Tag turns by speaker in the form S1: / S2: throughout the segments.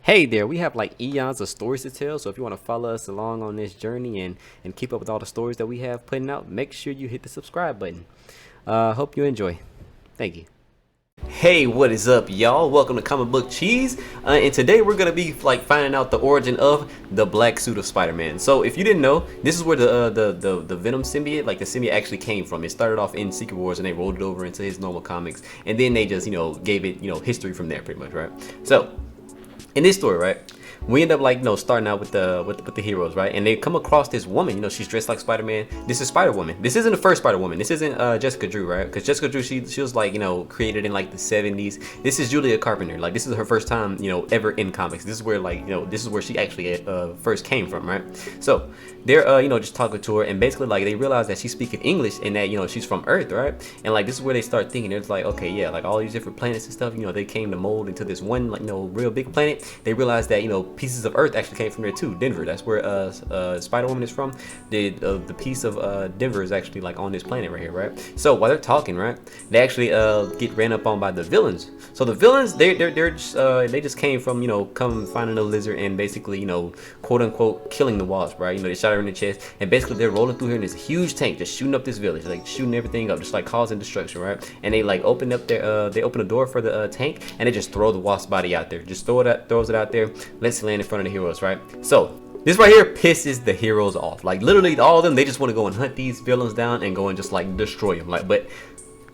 S1: Hey there, we have like eons of stories to tell. So if you want to follow us along on this journey and keep up with all the stories that we have putting out, make sure you hit the subscribe button. Hope you enjoy. Thank you. Hey, what is up, y'all? Welcome to Comic Book Cheese. And today we're gonna be like finding out the origin of the black suit of Spider-Man. So if you didn't know, this is where the Venom symbiote, like the symbiote, actually came from. It started off in Secret Wars, and they rolled it over into his normal comics, and then they just gave it history from there, pretty much, right? So in this story, right, we end up like starting out with the heroes, right? And they come across this woman. She's dressed like Spider-Man. This is Spider-Woman. This isn't the first Spider-Woman. This isn't Jessica Drew, right? Because Jessica Drew, she was like created in like the 70s. This is Julia Carpenter. Like, this is her first time ever in comics. This is where this is where she actually first came from, right? So they're just talking to her, and basically like they realize that she's speaking English and that she's from Earth, right? And like this is where they start thinking. It's like, okay, yeah, like all these different planets and stuff, they came to mold into this one real big planet. They realized that pieces of Earth actually came from there too. Denver, that's where Spider-Woman is from. The piece of Denver is actually like on this planet right here, right? So while they're talking, right, they actually get ran up on by the villains. So the villains, they just came from come finding a lizard and basically quote unquote killing the wasp, right? They shot her in the chest, and basically they're rolling through here in this huge tank, just shooting up this village, like shooting everything up, just like causing destruction, right? And they like open up their they open the door for the tank, and they just throw the wasp body out there, just throws it out there, lets it land in front of the heroes, right? So this right here pisses the heroes off. Like literally all of them, they just want to go and hunt these villains down and go and just like destroy them. Like, but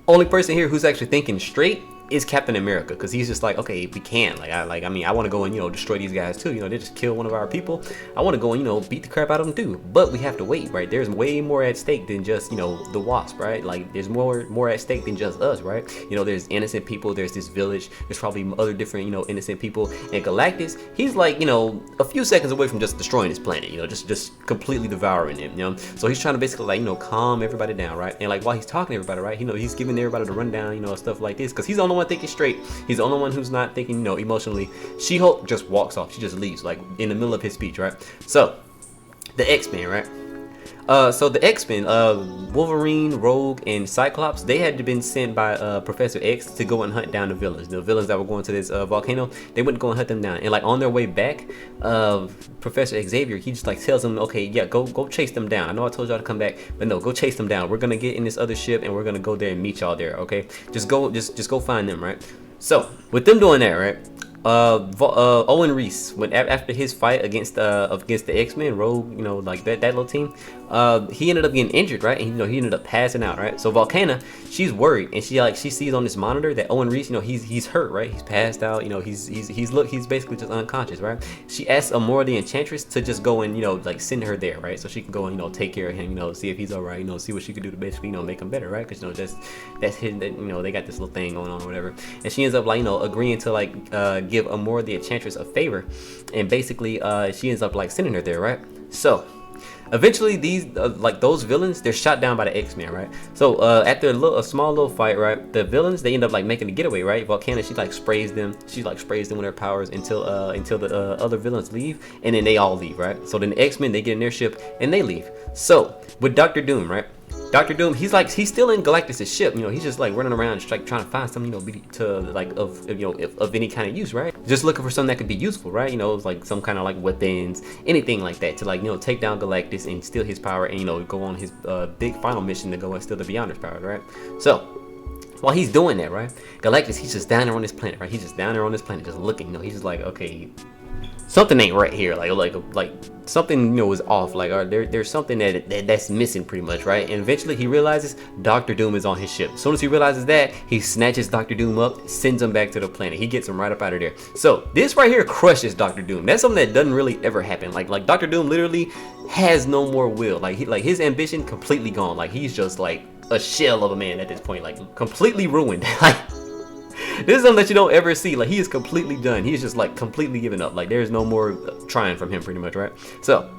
S1: only person here who's actually thinking straight is Captain America, because he's just like, okay, we can, I mean, I want to go and destroy these guys too. They just killed one of our people. I want to go and beat the crap out of them too. But we have to wait, right? There's way more at stake than just the wasp, right? Like there's more at stake than just us, right? There's innocent people. There's this village. There's probably other different innocent people. And Galactus, he's like a few seconds away from just destroying this planet. Just completely devouring him. So he's trying to basically like calm everybody down, right? And like while he's talking to everybody, right, he's giving everybody the rundown, stuff like this, because he's the only one thinking straight. He's the only one who's not thinking emotionally. She-Hulk just walks off. She just leaves like in the middle of his speech, right? So the X-Men, right? So the X-Men, Wolverine, Rogue, and Cyclops, they had been sent by Professor X to go and hunt down the villains that were going to this volcano. They went to go and hunt them down, and like on their way back, Professor Xavier, he just like tells them, okay, yeah, go chase them down. I know I told y'all to come back, but no, go chase them down. We're gonna get in this other ship, and we're gonna go there and meet y'all there. Okay, just go find them, right? So with them doing that, right, Owen Reese, after his fight against the X-Men, Rogue, like that little team, he ended up getting injured, right? And he ended up passing out, right? So Volcana, she's worried, and she sees on this monitor that Owen Reese, he's hurt, right? He's passed out, he's basically just unconscious, right? She asks Amora the Enchantress to just go and like send her there, right? So she can go and take care of him, see if he's all right, see what she could do to basically make him better, right? Because that's his, they got this little thing going on or whatever, and she ends up like agreeing to like give Amora the Enchantress a favor, and basically she ends up like sending her there, right? So eventually these like those villains, they're shot down by the X-Men, right? So after a small little fight, right, the villains, they end up like making a getaway, right? Volcana, she sprays them with her powers until the other villains leave, and then they all leave, right? So then the X-Men, they get in their ship and they leave. So with Doctor Doom, right, Doctor Doom, he's still in Galactus' ship. He's just like running around, just like trying to find something, to like of any kind of use, right? Just looking for something that could be useful, right? Like some kind of like weapons, anything like that, to like take down Galactus and steal his power, and go on his big final mission to go and steal the Beyonders' power, right? So while he's doing that, right, Galactus, he's just down there on this planet, right? He's just down there on this planet, just looking. He's just like, okay, something ain't right here. Like something is off. Like there's something that's missing, pretty much, right? And eventually he realizes Doctor Doom is on his ship. As soon as he realizes that, he snatches Doctor Doom up, sends him back to the planet. He gets him right up out of there. So this right here crushes Doctor Doom. That's something that doesn't really ever happen. Like Doctor Doom literally has no more will. Like his ambition completely gone. Like he's just like a shell of a man at this point. Like completely ruined. Like, this is something that you don't ever see. Like, he is completely done. He's just like completely given up. Like, there's no more trying from him, pretty much, right? So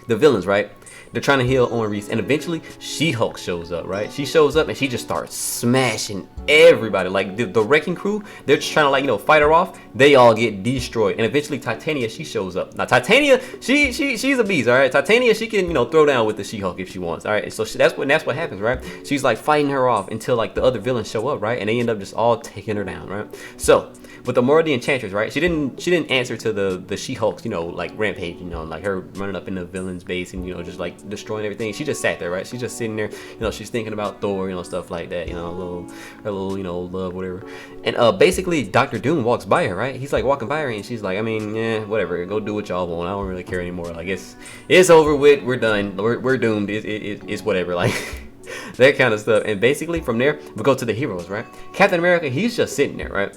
S1: the villains, right, they're trying to heal Owen Reese, and eventually She-Hulk shows up, right? She shows up and she just starts smashing everybody. Like the wrecking crew, they're just trying to like fight her off. They all get destroyed, and eventually Titania, she shows up. Now Titania, she's a beast, all right. Titania, she can throw down with the She-Hulk if she wants, all right. So that's what happens, right? She's like fighting her off until like the other villains show up, right? And they end up just all taking her down, right? So But the moral of the Enchantress, right? She didn't answer to the She-Hulk's, you know, like rampage, you know, like her running up in the villain's base and, you know, just like destroying everything. She just sat there, right? She's just sitting there, you know, she's thinking about Thor, you know, stuff like that, you know, her little, you know, love, whatever. And basically Dr. Doom walks by her, right? He's like walking by her and she's like, I mean, yeah, whatever, go do what y'all want. I don't really care anymore. Like it's over with. We're done. We're doomed. It's whatever. Like that kind of stuff. And basically from there we go to the heroes, right? Captain America, he's just sitting there, right?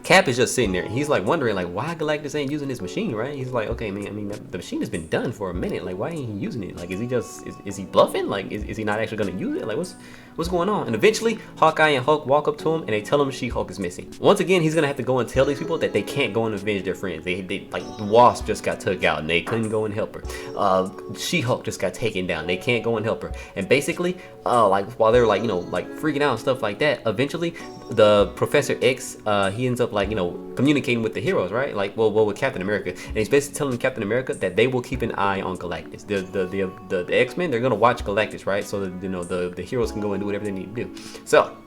S1: Cap is just sitting there. He's like wondering like why Galactus ain't using this machine, right? He's like, okay, man, I mean the machine has been done for a minute. Like why ain't he using it? Like is he just is he bluffing? Like is he not actually gonna use it? Like what's going on? And eventually Hawkeye and Hulk walk up to him and they tell him She-Hulk is missing. Once again, he's gonna have to go and tell these people that they can't go and avenge their friends. They like the Wasp just got took out and they couldn't go and help her. She-Hulk just got taken down. They can't go and help her. And basically, like while they're like, you know, like freaking out and stuff like that, eventually the Professor X, he ends up like, you know, communicating with the heroes, right? Like, well, with Captain America, and he's basically telling Captain America that they will keep an eye on Galactus. The X-Men, they're gonna watch Galactus, right? So that, you know, the heroes can go and do whatever they need to do. So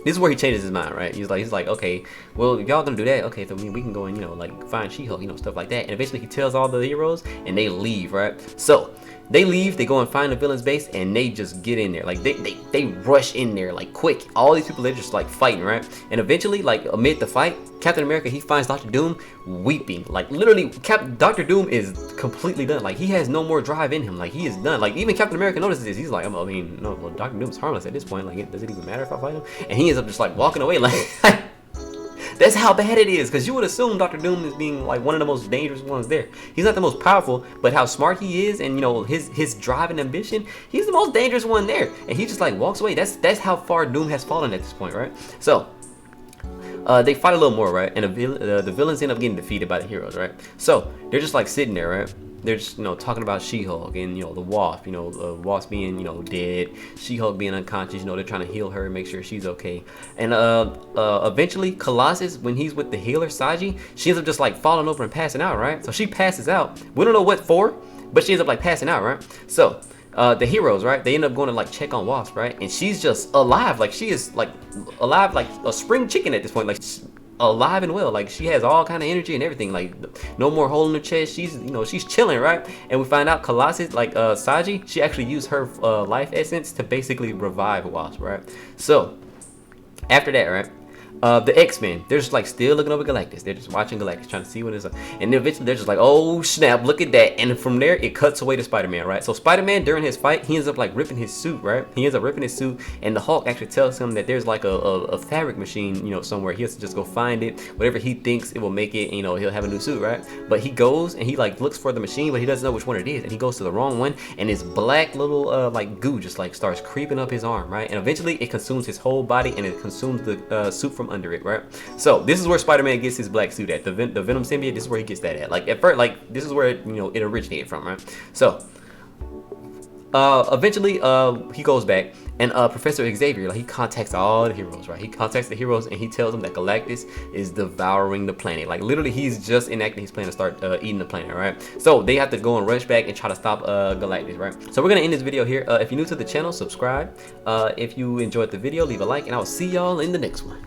S1: this is where he changes his mind, right? He's like, okay, well, if y'all gonna do that, okay, so we can go and, you know, like find She-Hulk, you know, stuff like that. And eventually he tells all the heroes and they leave, right? So they leave, they go and find the villain's base, and they just get in there. Like they rush in there like quick. All these people, they're just like fighting, right? And eventually, like amid the fight, Captain America, he finds Dr. Doom weeping. Like literally, Dr. Doom is completely done. Like he has no more drive in him. Like he is done. Like even Captain America notices this. He's like, I mean, no, well, Dr. Doom's harmless at this point. Like, does it even matter if I fight him? And he ends up just like walking away. Like that's how bad it is, because you would assume Dr. Doom is being like one of the most dangerous ones there. He's not the most powerful, but how smart he is, and you know his drive and ambition, he's the most dangerous one there. And he just like walks away. That's how far Doom has fallen at this point, right? So they fight a little more, right? And the villains end up getting defeated by the heroes, right? So they're just like sitting there, right? They're just, you know, talking about She-Hulk and, you know, the Wasp, you know, Wasp being, you know, dead, She-Hulk being unconscious, you know, they're trying to heal her and make sure she's okay. And eventually Colossus, when he's with the healer Saji, she ends up just like falling over and passing out, right? So she passes out. We don't know what for, but she ends up like passing out, right? So the heroes, right, they end up going to like check on Wasp, right? And she's just alive. Like she is like alive like a spring chicken at this point. Like alive and well. Like she has all kind of energy and everything. Like no more hole in her chest. She's, you know, she's chilling, right? And we find out Colossus, like Saji, she actually used her life essence to basically revive Wasp, right? So after that, right, the X-Men, they're just like still looking over Galactus. They're just watching Galactus, trying to see what is up. And then eventually they're just like, oh snap, look at that. And from there it cuts away to Spider-Man, right? So Spider-Man, during his fight, he ends up like ripping his suit, right? He ends up ripping his suit, and the Hulk actually tells him that there's like a fabric machine, you know, somewhere. He has to just go find it. Whatever he thinks it will make it, you know, he'll have a new suit, right? But he goes and he like looks for the machine, but he doesn't know which one it is. And he goes to the wrong one, and this black little like goo just like starts creeping up his arm, right? And eventually it consumes his whole body, and it consumes the suit from under it, right? So this is where Spider-Man gets his black suit at. The Venom symbiote, this is where he gets that at. Like at first, like this is where it, you know, it originated from, right? So eventually he goes back, and Professor Xavier, like he contacts all the heroes, right? He contacts the heroes and he tells them that Galactus is devouring the planet. Like literally he's just enacting his plan to start eating the planet, right? So they have to go and rush back and try to stop Galactus, right? So we're gonna end this video here. If you're new to the channel, subscribe. If you enjoyed the video, leave a like, and I'll see y'all in the next one.